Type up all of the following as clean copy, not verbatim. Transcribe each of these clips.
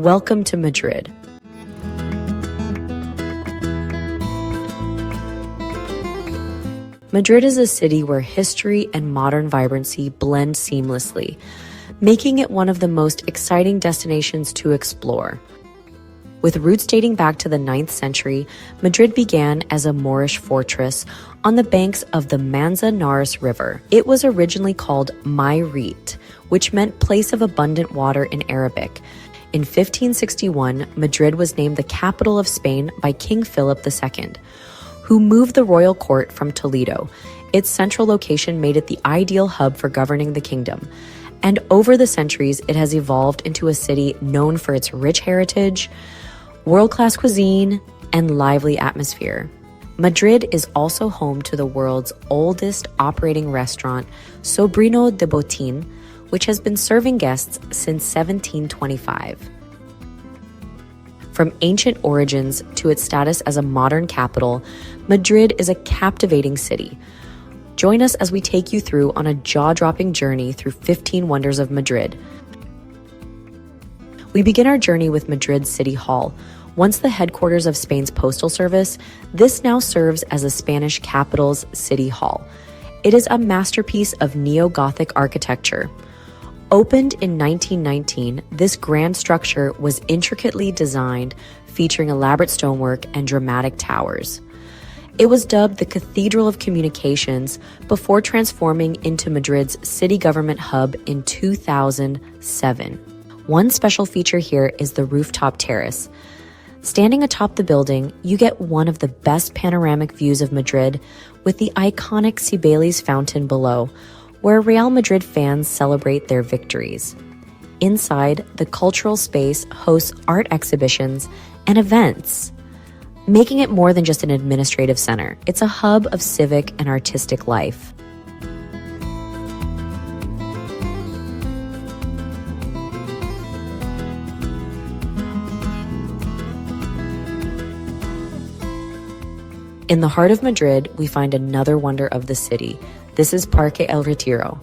Welcome to Madrid. Madrid is a city where history and modern vibrancy blend seamlessly, making it one of the most exciting destinations to explore. With roots dating back to the 9th century, Madrid began as a Moorish fortress on the banks of the Manzanares River. It was originally called Madrid, which meant place of abundant water in Arabic. In 1561, Madrid was named the capital of Spain by King Philip II, who moved the royal court from Toledo. Its central location made it the ideal hub for governing the kingdom. And over the centuries, it has evolved into a city known for its rich heritage, world-class cuisine, and lively atmosphere. Madrid is also home to the world's oldest operating restaurant, Sobrino de Botín, which has been serving guests since 1725. From ancient origins to its status as a modern capital, Madrid is a captivating city. Join us as we take you through on a jaw-dropping journey through 15 wonders of Madrid. We begin our journey with Madrid City Hall. Once the headquarters of Spain's postal service, this now serves as the Spanish capital's City Hall. It is a masterpiece of neo-Gothic architecture. Opened in 1919, this grand structure was intricately designed, featuring elaborate stonework and dramatic towers. It was dubbed the Cathedral of Communications before transforming into Madrid's city government hub in 2007. One special feature here is the rooftop terrace. Standing atop the building, you get one of the best panoramic views of Madrid with the iconic Cibeles fountain below, where Real Madrid fans celebrate their victories. Inside, the cultural space hosts art exhibitions and events, making it more than just an administrative center. It's a hub of civic and artistic life. In the heart of Madrid, we find another wonder of the city. This is Parque El Retiro.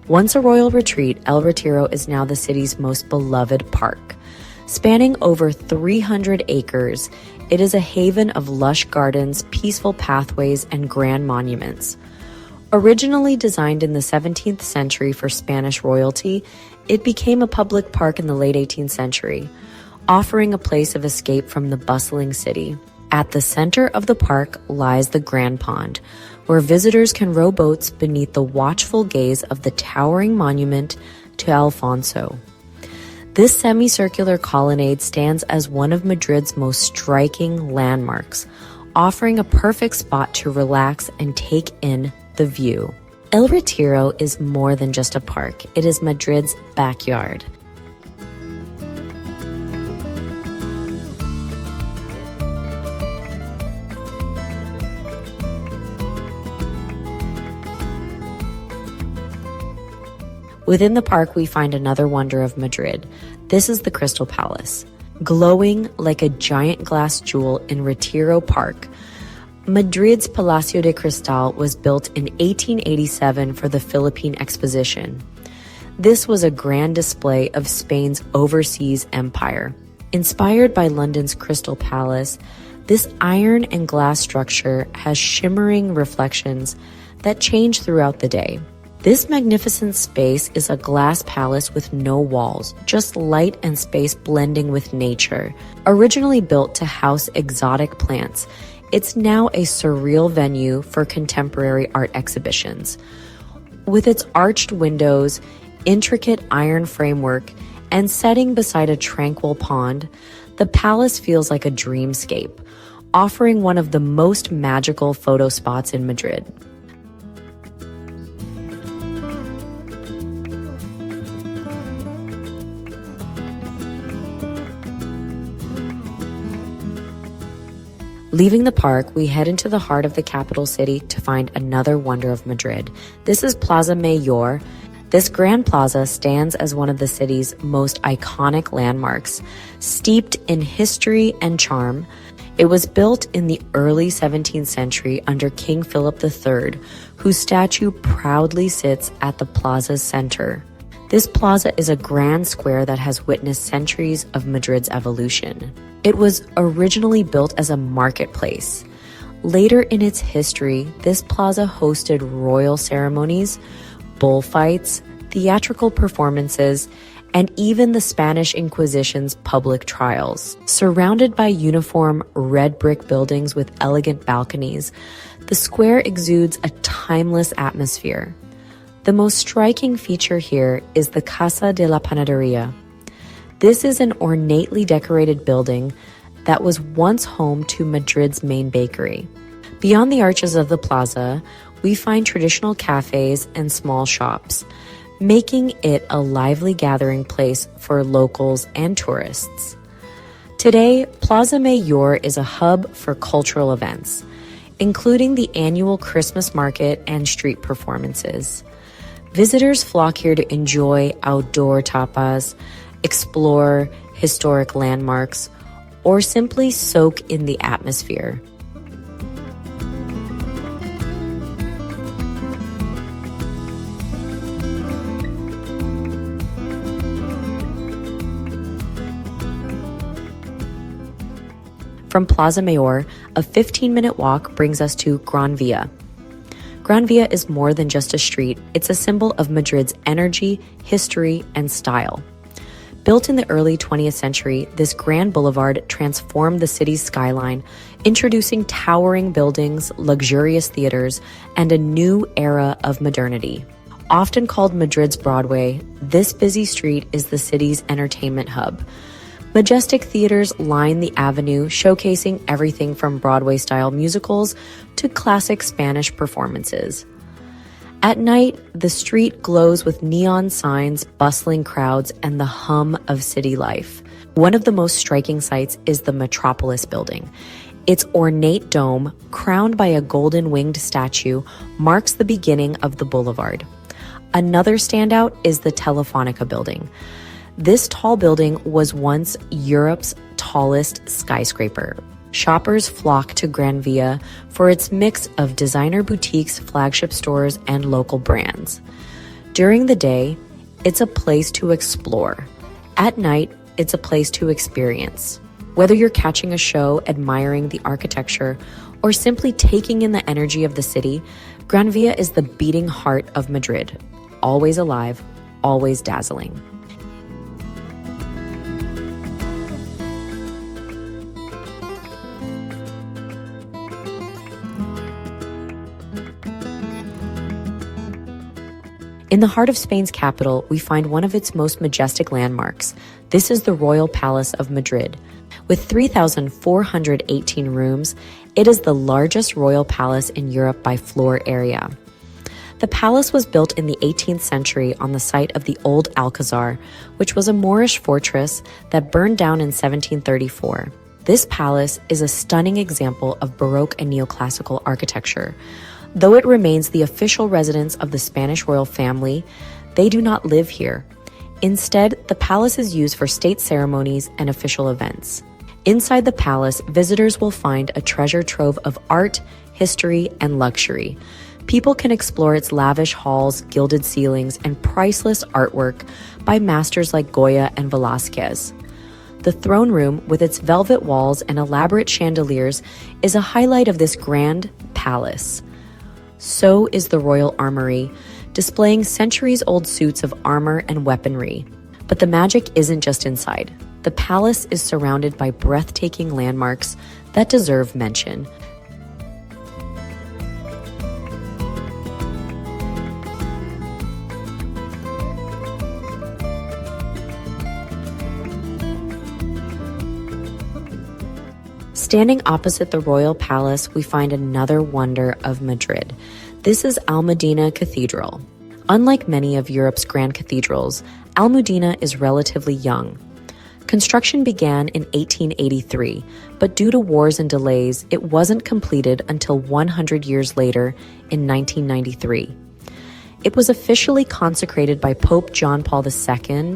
Once a royal retreat, El Retiro is now the city's most beloved park. Spanning over 300 acres, it is a haven of lush gardens, peaceful pathways, and grand monuments. Originally designed in the 17th century for Spanish royalty, it became a public park in the late 18th century, offering a place of escape from the bustling city. At the center of the park lies the Grand Pond, where visitors can row boats beneath the watchful gaze of the towering monument to Alfonso. This semicircular colonnade stands as one of Madrid's most striking landmarks, offering a perfect spot to relax and take in the view. El Retiro is more than just a park, it is Madrid's backyard. Within the park, we find another wonder of Madrid. This is the Crystal Palace. Glowing like a giant glass jewel in Retiro Park, Madrid's Palacio de Cristal was built in 1887 for the Philippine Exposition. This was a grand display of Spain's overseas empire. Inspired by London's Crystal Palace, this iron and glass structure has shimmering reflections that change throughout the day. This magnificent space is a glass palace with no walls, just light and space blending with nature. Originally built to house exotic plants, it's now a surreal venue for contemporary art exhibitions. With its arched windows, intricate iron framework, and setting beside a tranquil pond, the palace feels like a dreamscape, offering one of the most magical photo spots in Madrid. Leaving the park, we head into the heart of the capital city to find another wonder of Madrid. This is Plaza Mayor. This grand plaza stands as one of the city's most iconic landmarks. Steeped in history and charm, it was built in the early 17th century under King Philip III, whose statue proudly sits at the plaza's center. This plaza is a grand square that has witnessed centuries of Madrid's evolution. It was originally built as a marketplace. Later in its history, this plaza hosted royal ceremonies, bullfights, theatrical performances, and even the Spanish Inquisition's public trials. Surrounded by uniform red brick buildings with elegant balconies, the square exudes a timeless atmosphere. The most striking feature here is the Casa de la Panadería. This is an ornately decorated building that was once home to Madrid's main bakery. Beyond the arches of the plaza, we find traditional cafes and small shops, making it a lively gathering place for locals and tourists. Today, Plaza Mayor is a hub for cultural events, including the annual Christmas market and street performances. Visitors flock here to enjoy outdoor tapas, explore historic landmarks, or simply soak in the atmosphere. From Plaza Mayor, a 15-minute walk brings us to Gran Via. Gran Via is more than just a street, it's a symbol of Madrid's energy, history, and style. Built in the early 20th century, this grand boulevard transformed the city's skyline, introducing towering buildings, luxurious theaters, and a new era of modernity. Often called Madrid's Broadway, this busy street is the city's entertainment hub. Majestic theaters line the avenue, showcasing everything from Broadway-style musicals to classic Spanish performances. At night, the street glows with neon signs, bustling crowds, and the hum of city life. One of the most striking sights is the Metropolis building. Its ornate dome, crowned by a golden-winged statue, marks the beginning of the boulevard. Another standout is the Telefonica building. This tall building was once Europe's tallest skyscraper. Shoppers flock to Gran Via for its mix of designer boutiques, flagship stores, and local brands. During the day, it's a place to explore. At night, it's a place to experience. Whether you're catching a show, admiring the architecture, or simply taking in the energy of the city, Gran Via is the beating heart of Madrid. Always alive, always dazzling. In the heart of Spain's capital, we find one of its most majestic landmarks. This is the Royal Palace of Madrid. With 3,418 rooms, it is the largest royal palace in Europe by floor area. The palace was built in the 18th century on the site of the old Alcazar, which was a Moorish fortress that burned down in 1734. This palace is a stunning example of Baroque and neoclassical architecture. Though it remains the official residence of the Spanish royal family, they do not live here. Instead, the palace is used for state ceremonies and official events. Inside the palace, visitors will find a treasure trove of art, history, and luxury. People can explore its lavish halls, gilded ceilings, and priceless artwork by masters like Goya and Velázquez. The throne room, with its velvet walls and elaborate chandeliers, is a highlight of this grand palace. So is the Royal Armory, displaying centuries-old suits of armor and weaponry. But the magic isn't just inside. The palace is surrounded by breathtaking landmarks that deserve mention. Standing opposite the Royal Palace, we find another wonder of Madrid. This is Almudena Cathedral. Unlike many of Europe's grand cathedrals, Almudena is relatively young. Construction began in 1883, but due to wars and delays, it wasn't completed until 100 years later in 1993. It was officially consecrated by Pope John Paul II,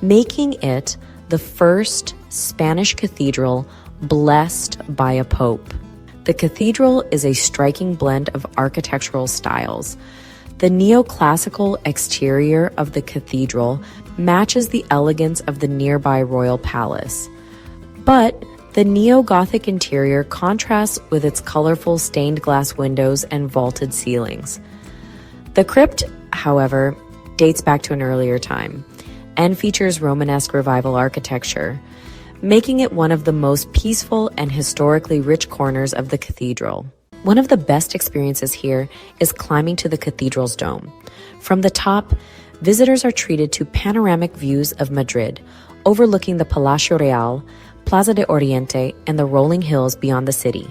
making it the first Spanish cathedral blessed by a pope. The cathedral is a striking blend of architectural styles. The neoclassical exterior of the cathedral matches the elegance of the nearby royal palace. But the neo-Gothic interior contrasts with its colorful stained glass windows and vaulted ceilings. The crypt, however, dates back to an earlier time and features Romanesque Revival architecture, making it one of the most peaceful and historically rich corners of the cathedral. One of the best experiences here is climbing to the cathedral's dome. From the top, visitors are treated to panoramic views of Madrid, overlooking the Palacio Real, Plaza de Oriente, and the rolling hills beyond the city.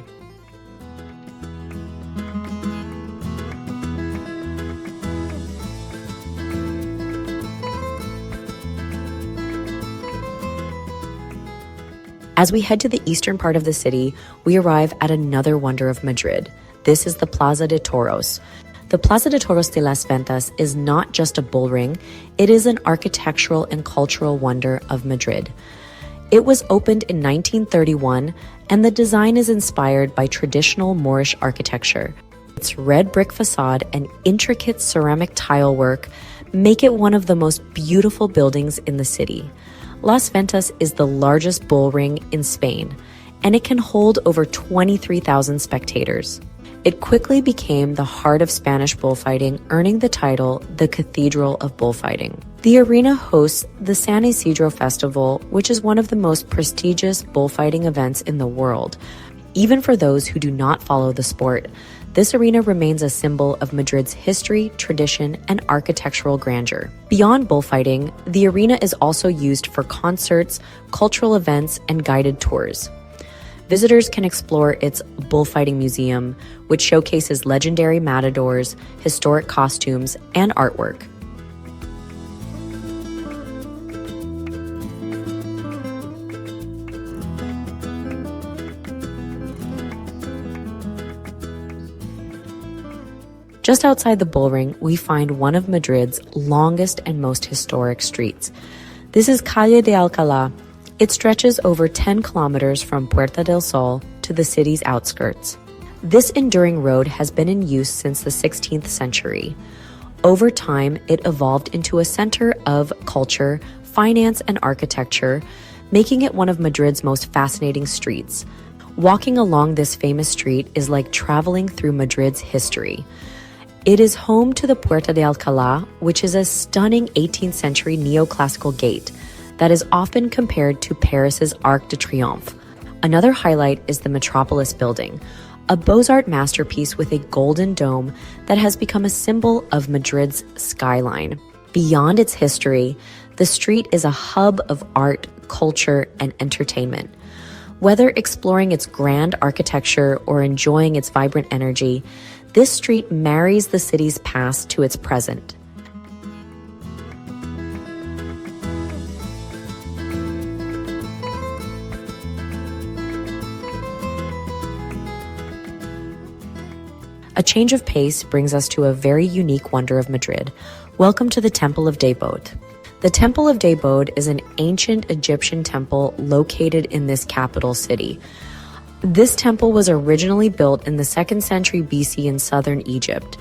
As we head to the eastern part of the city, we arrive at another wonder of Madrid. This is the Plaza de Toros. The Plaza de Toros de las Ventas is not just a bull ring, it is an architectural and cultural wonder of Madrid. It was opened in 1931, and the design is inspired by traditional Moorish architecture. Its red brick facade and intricate ceramic tile work make it one of the most beautiful buildings in the city. Las Ventas is the largest bull ring in Spain, and it can hold over 23,000 spectators. It quickly became the heart of Spanish bullfighting, earning the title the Cathedral of Bullfighting. The arena hosts the San Isidro Festival, which is one of the most prestigious bullfighting events in the world. Even for those who do not follow the sport, this arena remains a symbol of Madrid's history, tradition, and architectural grandeur. Beyond bullfighting, the arena is also used for concerts, cultural events, and guided tours. Visitors can explore its bullfighting museum, which showcases legendary matadors, historic costumes, and artwork. Just outside the bullring, we find one of Madrid's longest and most historic streets. This is Calle de Alcalá. It stretches over 10 kilometers from Puerta del Sol to the city's outskirts. This enduring road has been in use since the 16th century. Over time, it evolved into a center of culture, finance, and architecture, making it one of Madrid's most fascinating streets. Walking along this famous street is like traveling through Madrid's history. It is home to the Puerta de Alcalá, which is a stunning 18th century neoclassical gate that is often compared to Paris's Arc de Triomphe. Another highlight is the Metropolis building, a Beaux-Arts masterpiece with a golden dome that has become a symbol of Madrid's skyline. Beyond its history, the street is a hub of art, culture, and entertainment. Whether exploring its grand architecture or enjoying its vibrant energy, this street marries the city's past to its present. A change of pace brings us to a very unique wonder of Madrid. Welcome to the Temple of Debod. The Temple of Debod is an ancient Egyptian temple located in this capital city. This temple was originally built in the 2nd century BC in southern Egypt.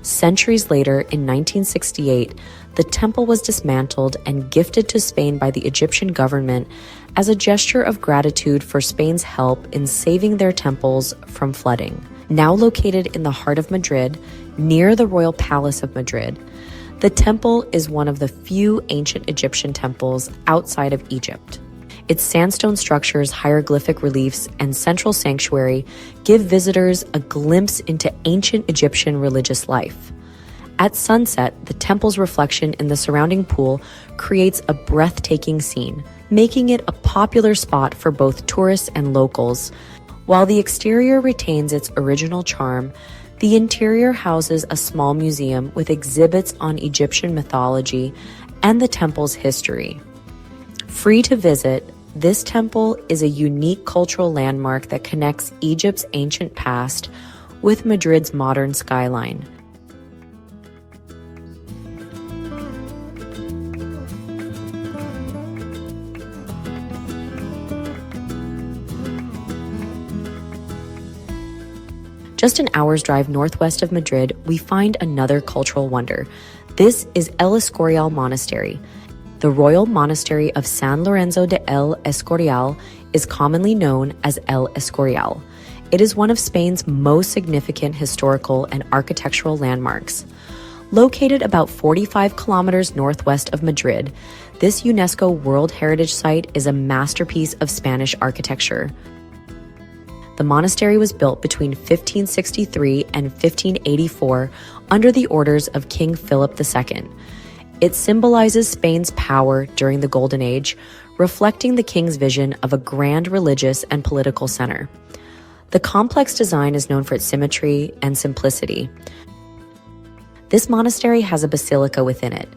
Centuries later, in 1968, the temple was dismantled and gifted to Spain by the Egyptian government as a gesture of gratitude for Spain's help in saving their temples from flooding. Now located in the heart of Madrid, near the Royal Palace of Madrid, the temple is one of the few ancient Egyptian temples outside of Egypt. Its sandstone structures, hieroglyphic reliefs, and central sanctuary give visitors a glimpse into ancient Egyptian religious life. At sunset, the temple's reflection in the surrounding pool creates a breathtaking scene, making it a popular spot for both tourists and locals. While the exterior retains its original charm, the interior houses a small museum with exhibits on Egyptian mythology and the temple's history. Free to visit, this temple is a unique cultural landmark that connects Egypt's ancient past with Madrid's modern skyline. Just an hour's drive northwest of Madrid, we find another cultural wonder. This is El Escorial Monastery. The Royal Monastery of San Lorenzo de El Escorial is commonly known as El Escorial. It is one of Spain's most significant historical and architectural landmarks. Located about 45 kilometers northwest of Madrid, this UNESCO World Heritage Site is a masterpiece of Spanish architecture. The monastery was built between 1563 and 1584 under the orders of King Philip II. It symbolizes Spain's power during the Golden Age, reflecting the king's vision of a grand religious and political center. The complex design is known for its symmetry and simplicity. This monastery has a basilica within it.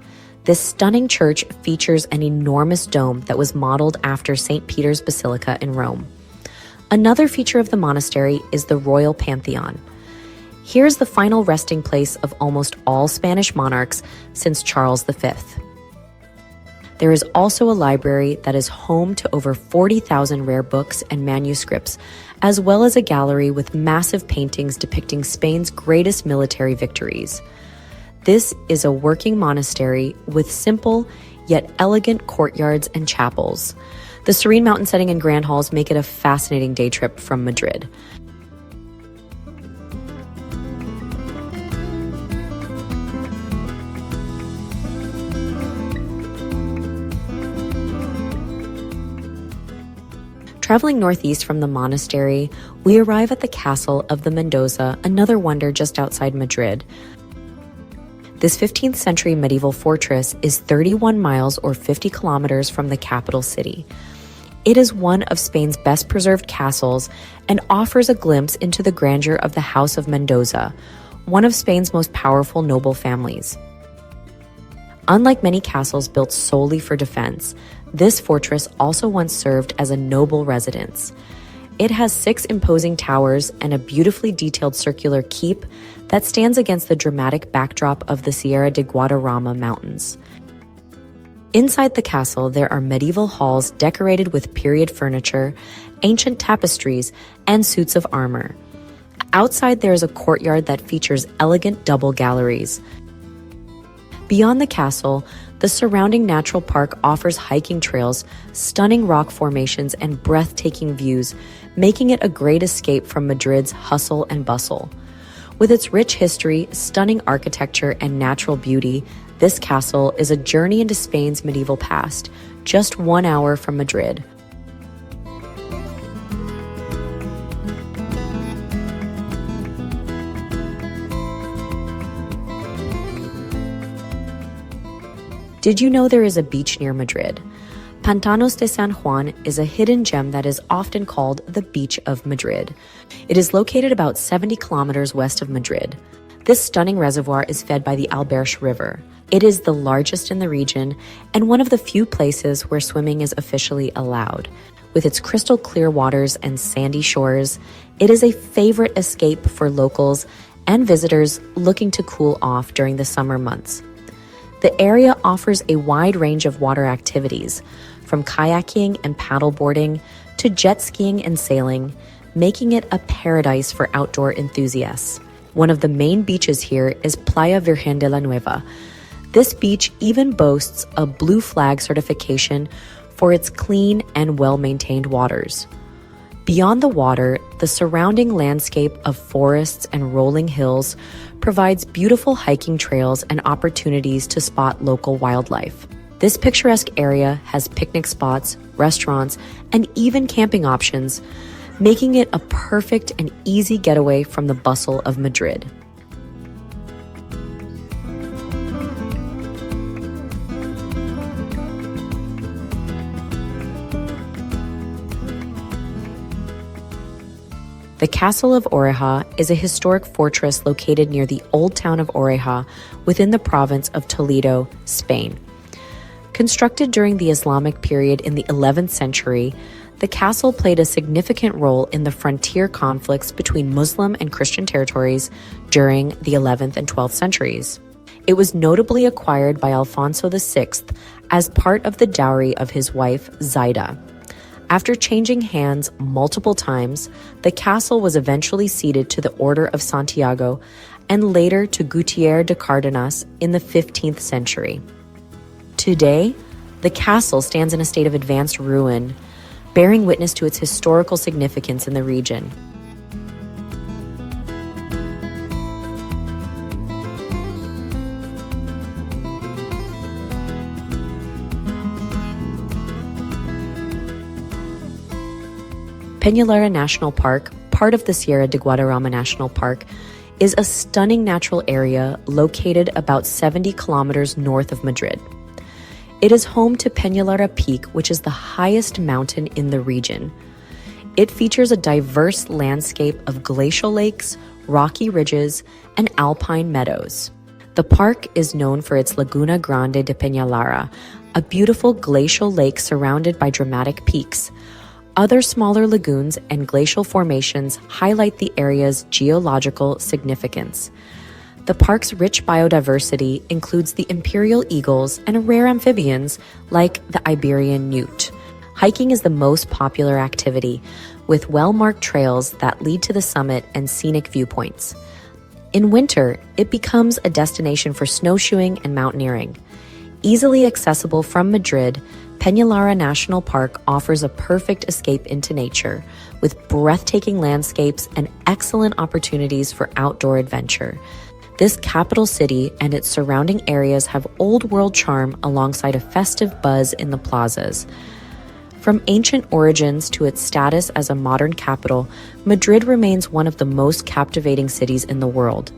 This stunning church features an enormous dome that was modeled after St. Peter's Basilica in Rome. Another feature of the monastery is the Royal Pantheon. Here's the final resting place of almost all Spanish monarchs since Charles V. There is also a library that is home to over 40,000 rare books and manuscripts, as well as a gallery with massive paintings depicting Spain's greatest military victories. This is a working monastery with simple yet elegant courtyards and chapels. The serene mountain setting and grand halls make it a fascinating day trip from Madrid. Traveling northeast from the monastery, we arrive at the castle of the Mendoza, another wonder just outside Madrid. This 15th century medieval fortress is 31 miles or 50 kilometers from the capital city. It is one of Spain's best preserved castles and offers a glimpse into the grandeur of the House of Mendoza, one of Spain's most powerful noble families. Unlike many castles built solely for defense, this fortress also once served as a noble residence. It has 6 imposing towers and a beautifully detailed circular keep that stands against the dramatic backdrop of the Sierra de Guadarrama mountains. Inside the castle, there are medieval halls decorated with period furniture, ancient tapestries, and suits of armor. Outside, there is a courtyard that features elegant double galleries. Beyond the castle, the surrounding natural park offers hiking trails, stunning rock formations, and breathtaking views, making it a great escape from Madrid's hustle and bustle. With its rich history, stunning architecture, and natural beauty, this castle is a journey into Spain's medieval past, just 1 hour from Madrid. Did you know there is a beach near Madrid? Pantanos de San Juan is a hidden gem that is often called the Beach of Madrid. It is located about 70 kilometers west of Madrid. This stunning reservoir is fed by the Alberche River. It is the largest in the region and one of the few places where swimming is officially allowed. With its crystal clear waters and sandy shores, it is a favorite escape for locals and visitors looking to cool off during the summer months. The area offers a wide range of water activities, from kayaking and paddleboarding to jet skiing and sailing, making it a paradise for outdoor enthusiasts. One of the main beaches here is Playa Virgen de la Nueva. This beach even boasts a Blue Flag certification for its clean and well-maintained waters. Beyond the water, the surrounding landscape of forests and rolling hills provides beautiful hiking trails and opportunities to spot local wildlife. This picturesque area has picnic spots, restaurants, and even camping options, making it a perfect and easy getaway from the bustle of Madrid. The Castle of Oreja is a historic fortress located near the old town of Oreja within the province of Toledo, Spain. Constructed during the Islamic period in the 11th century, the castle played a significant role in the frontier conflicts between Muslim and Christian territories during the 11th and 12th centuries. It was notably acquired by Alfonso VI as part of the dowry of his wife, Zaida. After changing hands multiple times, the castle was eventually ceded to the Order of Santiago and later to Gutierre de Cardenas in the 15th century. Today, the castle stands in a state of advanced ruin, bearing witness to its historical significance in the region. Peñalara National Park, part of the Sierra de Guadarrama National Park, is a stunning natural area located about 70 kilometers north of Madrid. It is home to Peñalara Peak, which is the highest mountain in the region. It features a diverse landscape of glacial lakes, rocky ridges, and alpine meadows. The park is known for its Laguna Grande de Peñalara, a beautiful glacial lake surrounded by dramatic peaks. Other smaller lagoons and glacial formations highlight the area's geological significance. The park's rich biodiversity includes the imperial eagles and rare amphibians like the Iberian newt. Hiking is the most popular activity, with well-marked trails that lead to the summit and scenic viewpoints. In winter, it becomes a destination for snowshoeing and mountaineering. Easily accessible from Madrid, Peñalara National Park offers a perfect escape into nature, with breathtaking landscapes and excellent opportunities for outdoor adventure. This capital city and its surrounding areas have old-world charm alongside a festive buzz in the plazas. From ancient origins to its status as a modern capital, Madrid remains one of the most captivating cities in the world.